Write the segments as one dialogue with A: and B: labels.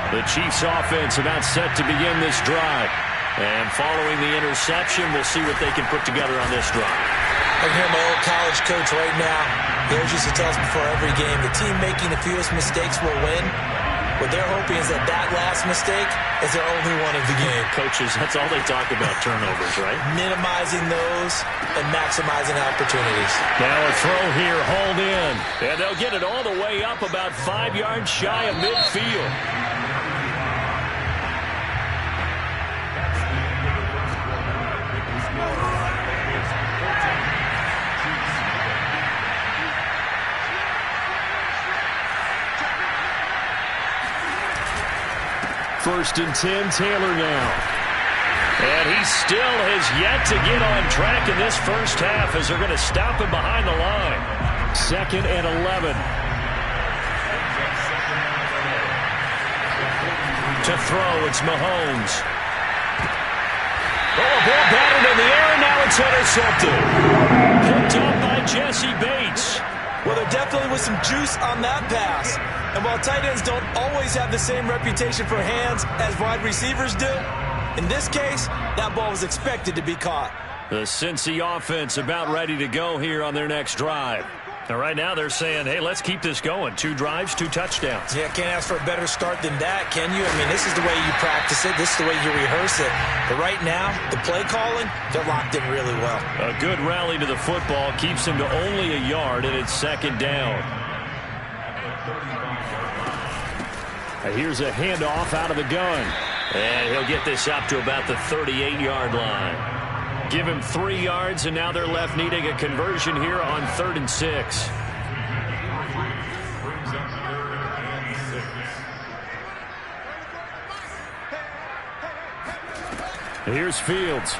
A: The Chiefs offense about set to begin this drive. And following the interception, we'll see what they can put together on this drive.
B: I hear my old college coach right now. He always used to tell us before every game, the team making the fewest mistakes will win. What they're hoping is that last mistake is their only one of the game.
A: Coaches, that's all they talk about, turnovers, right?
B: Minimizing those and maximizing opportunities.
A: Now a throw here, hauled in. And they'll get it all the way up about 5 yards shy of midfield. First and 10, Taylor now. And he still has yet to get on track in this first half as they're going to stop him behind the line. 2nd and 11. To throw, it's Mahomes. Oh, a ball batted in the air, and now it's intercepted. Picked up by Jesse Bates.
B: Well, there definitely was some juice on that pass. And while tight ends don't always have the same reputation for hands as wide receivers do, in this case, that ball was expected to be caught.
A: The Cincy offense about ready to go here on their next drive. And right now they're saying, hey, let's keep this going. 2 drives, 2 touchdowns.
B: Yeah, can't ask for a better start than that, can you? I mean, this is the way you practice it. This is the way you rehearse it. But right now, the play calling, they're locked in really well.
A: A good rally to the football keeps him to only a yard, and it's 2nd down. And here's a handoff out of the gun. And he'll get this up to about the 38-yard line. Give him 3 yards, and now they're left needing a conversion here on 3rd and 6. Here's Fields.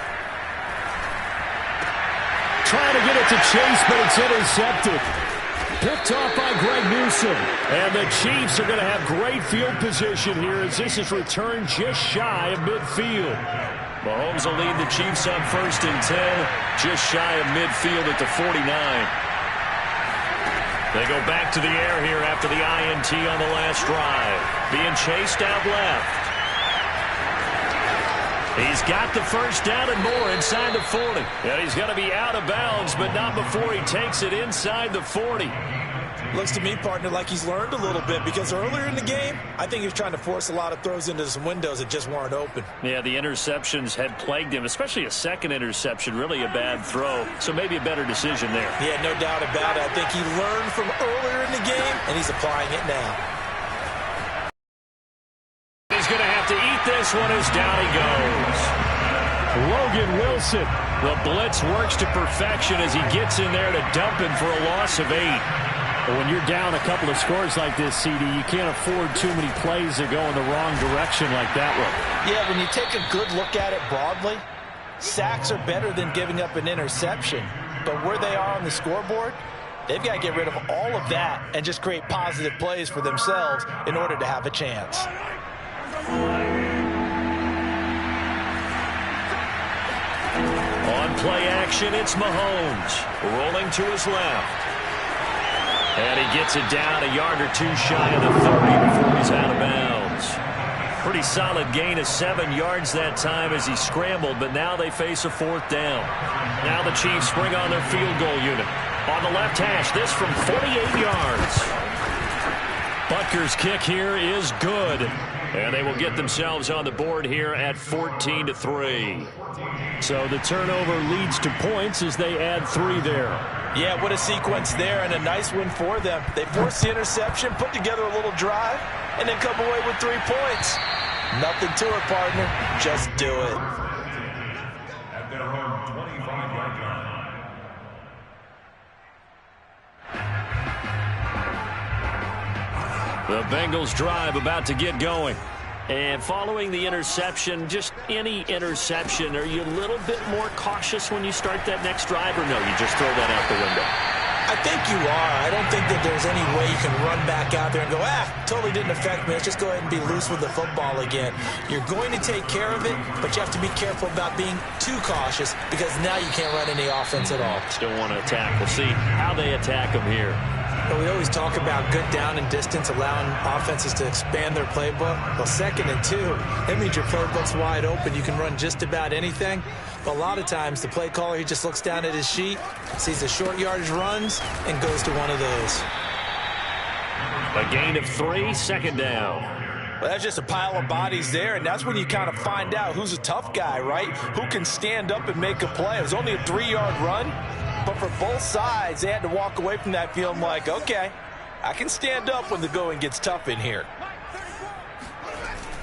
A: Trying to get it to Chase, but it's intercepted. Picked off by Greg Newsome. And the Chiefs are going to have great field position here as this is returned just shy of midfield. Mahomes will lead the Chiefs on 1st and 10, just shy of midfield at the 49. They go back to the air here after the INT on the last drive. Being chased out left. He's got the first down and more inside the 40. And he's going to be out of bounds, but not before he takes it inside the 40.
B: Looks to me, partner, like he's learned a little bit because earlier in the game, I think he was trying to force a lot of throws into some windows that just weren't open.
A: Yeah, the interceptions had plagued him, especially a second interception, really a bad throw. So maybe a better decision there.
B: Yeah, no doubt about it. I think he learned from earlier in the game, and he's applying it now.
A: He's going to have to eat this one as down he goes. Logan Wilson. The blitz works to perfection as he gets in there to dump him for a loss of 8. When you're down a couple of scores like this, CD, you can't afford too many plays that go in the wrong direction like that one.
B: Yeah, when you take a good look at it broadly, sacks are better than giving up an interception. But where they are on the scoreboard, they've got to get rid of all of that and just create positive plays for themselves in order to have a chance.
A: On play action, it's Mahomes. Rolling to his left. And he gets it down a yard or 2 shy of the 30 before he's out of bounds. Pretty solid gain of 7 yards that time as he scrambled, but now they face a 4th down. Now the Chiefs bring on their field goal unit. On the left hash, this from 48 yards. Butker's kick here is good. And they will get themselves on the board here at 14-3. So the turnover leads to points as they add 3 there.
B: Yeah, what a sequence there and a nice win for them. They forced the interception, put together a little drive, and then come away with 3 points. Nothing to it, partner. Just do it.
C: At their home 25-yard line.
A: The Bengals drive about to get going. And following the interception, just any interception, are you a little bit more cautious when you start that next drive, or no, you just throw that out the window?
B: I think you are. I don't think that there's any way you can run back out there and go, totally didn't affect me. Let's just go ahead and be loose with the football again. You're going to take care of it, but you have to be careful about being too cautious because now you can't run any offense at all.
A: Still want to attack. We'll see how they attack them here.
B: But we always talk about good down and distance, allowing offenses to expand their playbook. Well, 2nd and 2, that means your playbook's wide open. You can run just about anything. But a lot of times, the play caller, he just looks down at his sheet, sees the short yardage runs, and goes to one of those.
A: A gain of 3, 2nd down.
B: Well, that's just a pile of bodies there, and that's when you kind of find out who's a tough guy, right? Who can stand up and make a play. It was only a 3-yard run, but for both sides, they had to walk away from that feeling like, okay, I can stand up when the going gets tough in here.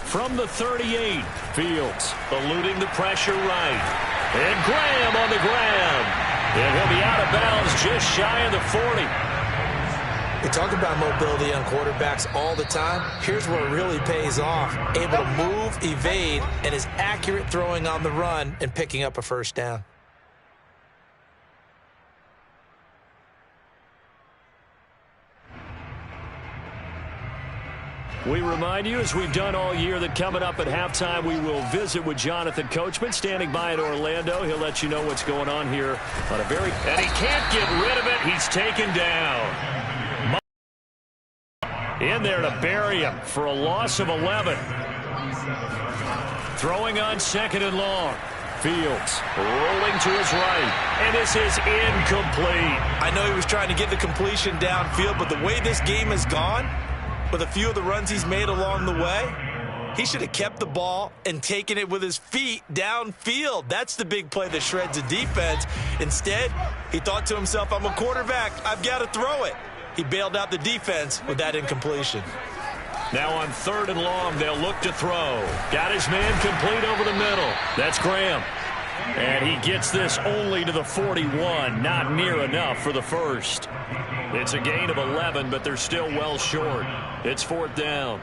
A: From the 38, Fields eluding the pressure right. And Graham on the ground. And he'll be out of bounds just shy of the 40.
B: We talk about mobility on quarterbacks all the time. Here's where it really pays off. Able to move, evade, and is accurate throwing on the run and picking up a first down.
A: We remind you, as we've done all year, that coming up at halftime, we will visit with Jonathan Coachman, standing by in Orlando. He'll let you know what's going on here on a very... And he can't get rid of it. He's taken down. In there to bury him for a loss of 11. Throwing on 2nd and long. Fields rolling to his right. And this is incomplete.
B: I know he was trying to get the completion downfield, but the way this game has gone, with a few of the runs he's made along the way, he should have kept the ball and taken it with his feet downfield. That's the big play that shreds a defense. Instead, he thought to himself, I'm a quarterback. I've got to throw it. He bailed out the defense with that incompletion.
A: Now on 3rd and long, they'll look to throw. Got his man complete over the middle. That's Graham. And he gets this only to the 41. Not near enough for the first. It's a gain of 11, but they're still well short. It's 4th down.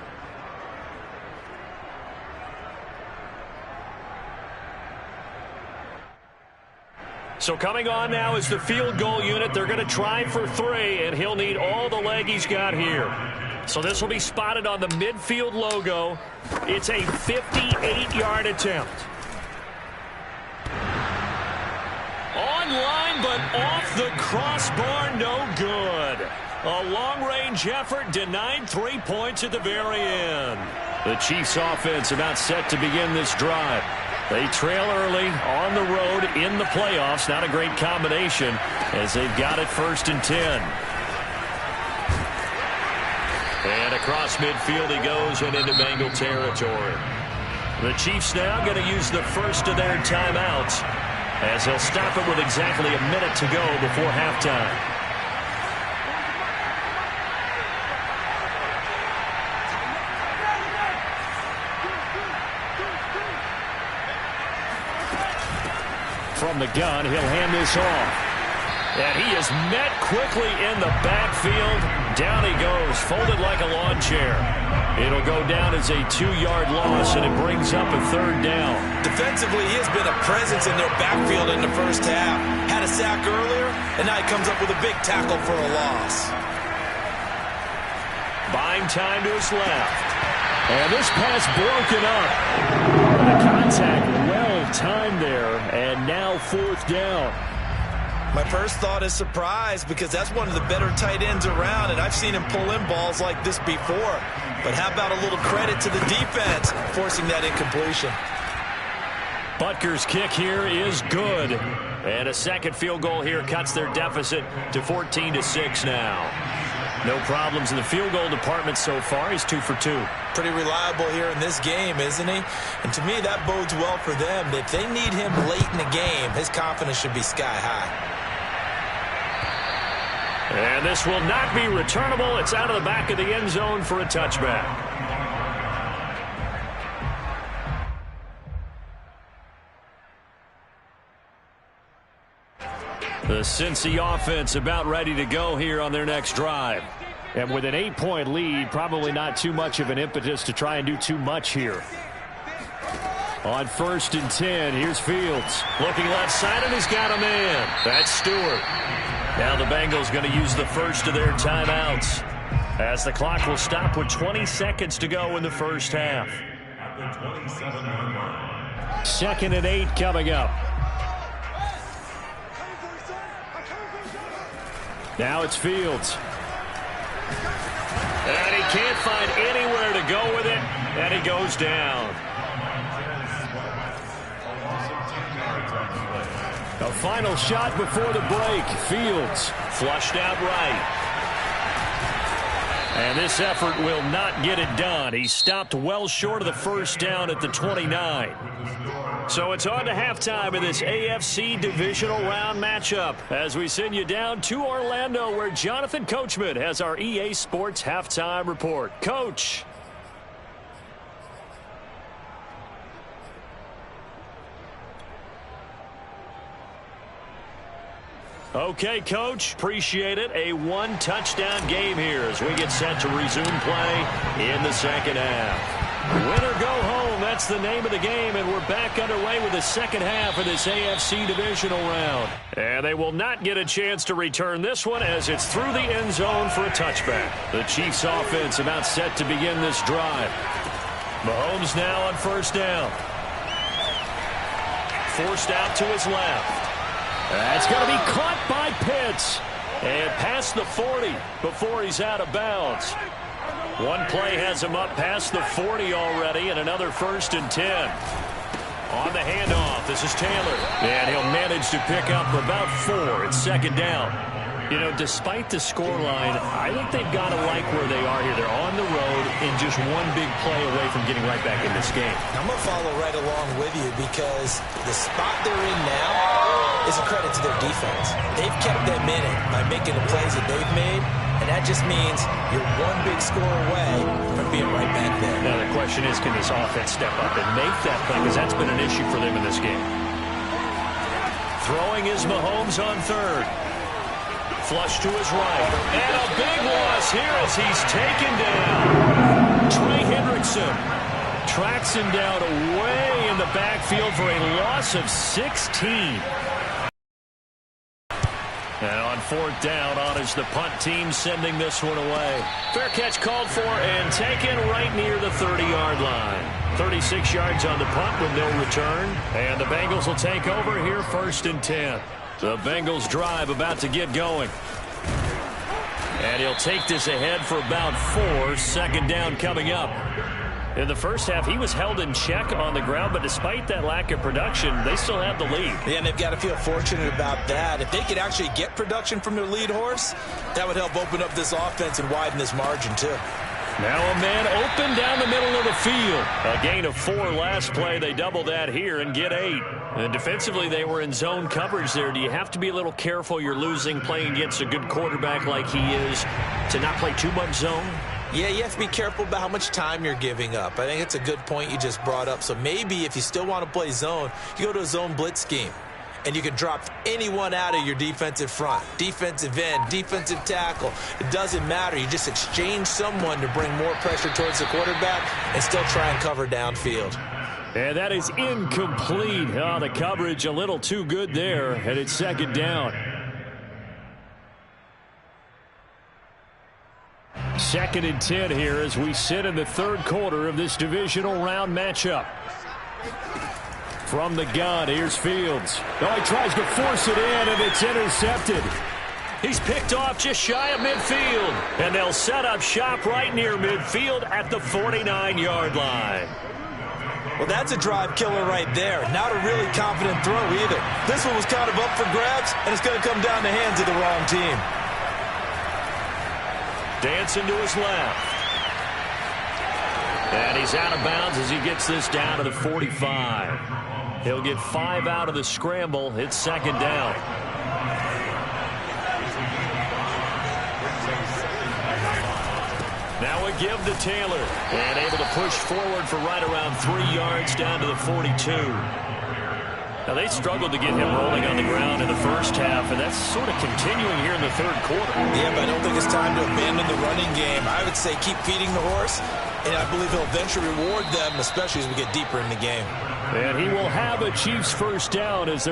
A: So coming on now is the field goal unit. They're going to try for 3, and he'll need all the leg he's got here. So this will be spotted on the midfield logo. It's a 58-yard attempt. Online, but off the crossbar, no good. A long-range effort denied 3 points at the very end. The Chiefs' offense about set to begin this drive. They trail early on the road in the playoffs. Not a great combination as they've got it 1st and 10. And across midfield he goes and into Bengal territory. The Chiefs now going to use the first of their timeouts as they'll stop it with exactly a minute to go before halftime. From the gun, he'll hand this off. And he is met quickly in the backfield. Down he goes, folded like a lawn chair. It'll go down as a 2-yard loss, and it brings up a 3rd down.
B: Defensively, he has been a presence in their backfield in the first half. Had a sack earlier, and now he comes up with a big tackle for a loss.
A: Buying time to his left. And this pass broken up. The contact well-timed there, and now 4th down.
B: My first thought is surprise because that's one of the better tight ends around, and I've seen him pull in balls like this before. But how about a little credit to the defense forcing that incompletion?
A: Butker's kick here is good. And a second field goal here cuts their deficit to 14-6 now. No problems in the field goal department so far. He's 2 for 2.
B: Pretty reliable here in this game, isn't he? And to me, that bodes well for them. If they need him late in the game, his confidence should be sky high.
A: And this will not be returnable. It's out of the back of the end zone for a touchback. The Cincy offense about ready to go here on their next drive. And with an 8-point lead, probably not too much of an impetus to try and do too much here. On 1st and 10, here's Fields. Looking left side, and he's got a man. That's Stewart. Now the Bengals going to use the first of their timeouts as the clock will stop with 20 seconds to go in the first half. 2nd and 8 coming up. Now it's Fields. And he can't find anywhere to go with it, and he goes down. A final shot before the break. Fields flushed out right. And this effort will not get it done. He stopped well short of the first down at the 29. So it's on to halftime in this AFC divisional round matchup as we send you down to Orlando where Jonathan Coachman has our EA Sports halftime report. Coach. Okay, Coach, appreciate it. A one-touchdown game here as we get set to resume play in the second half. Win or go home, that's the name of the game, and we're back underway with the second half of this AFC divisional round. And they will not get a chance to return this one as it's through the end zone for a touchback. The Chiefs offense about set to begin this drive. Mahomes now on first down. Forced out to his left. That's going to be caught by Pitts. And past the 40 before he's out of bounds. One play has him up past the 40 already, and another 1st and 10. On the handoff, this is Taylor. And he'll manage to pick up about 4. It's second down. You know, despite the scoreline, I think they've got to like where they are here. They're on the road and just one big play away from getting right back in this game.
B: I'm going to follow right along with you because the spot they're in now is a credit to their defense. They've kept them in it by making the plays that they've made, and that just means you're one big score away from being right back there.
A: Now the question is, can this offense step up and make that play? Because that's been an issue for them in this game. Throwing is Mahomes on third. Flush to his right. And a big loss here as he's taken down. Trey Hendrickson tracks him down away in the backfield for a loss of 16. And on fourth down, on is the punt team sending this one away. Fair catch called for and taken right near the 30-yard line. 36 yards on the punt with no return. And the Bengals will take over here 1st and 10. The Bengals drive about to get going. And he'll take this ahead for about 4. Second down coming up. In the first half, he was held in check on the ground, but despite that lack of production, they still have the lead.
B: Yeah, and they've got to feel fortunate about that. If they could actually get production from their lead horse, that would help open up this offense and widen this margin, too.
A: Now a man open down the middle of the field. A gain of 4 last play. They double that here and get 8. And defensively, they were in zone coverage there. Do you have to be a little careful? You're losing playing against a good quarterback like he is to not play too much zone?
B: Yeah, you have to be careful about how much time you're giving up. I think it's a good point you just brought up. So maybe if you still want to play zone, you go to a zone blitz scheme. And you can drop anyone out of your defensive front. Defensive end, defensive tackle. It doesn't matter. You just exchange someone to bring more pressure towards the quarterback and still try and cover downfield.
A: And that is incomplete. Oh, the coverage a little too good there. And it's second down. 2nd and 10 here as we sit in the third quarter of this divisional round matchup. From the gun, here's Fields. Oh, he tries to force it in, and it's intercepted. He's picked off just shy of midfield. And they'll set up shop right near midfield at the 49-yard line.
B: Well, that's a drive killer right there. Not a really confident throw either. This one was kind of up for grabs, and it's going to come down the hands of the wrong team.
A: Dancing to his left. And he's out of bounds as he gets this down to the 45. He'll get 5 out of the scramble. It's second down. Now a give to Taylor. And able to push forward for right around 3 yards down to the 42. Now, they struggled to get him rolling on the ground in the first half, and that's sort of continuing here in the third quarter.
B: Yeah, but I don't think it's time to abandon the running game. I would say keep feeding the horse, and I believe he'll eventually reward them, especially as we get deeper in the game.
A: And he will have a Chiefs first down as they're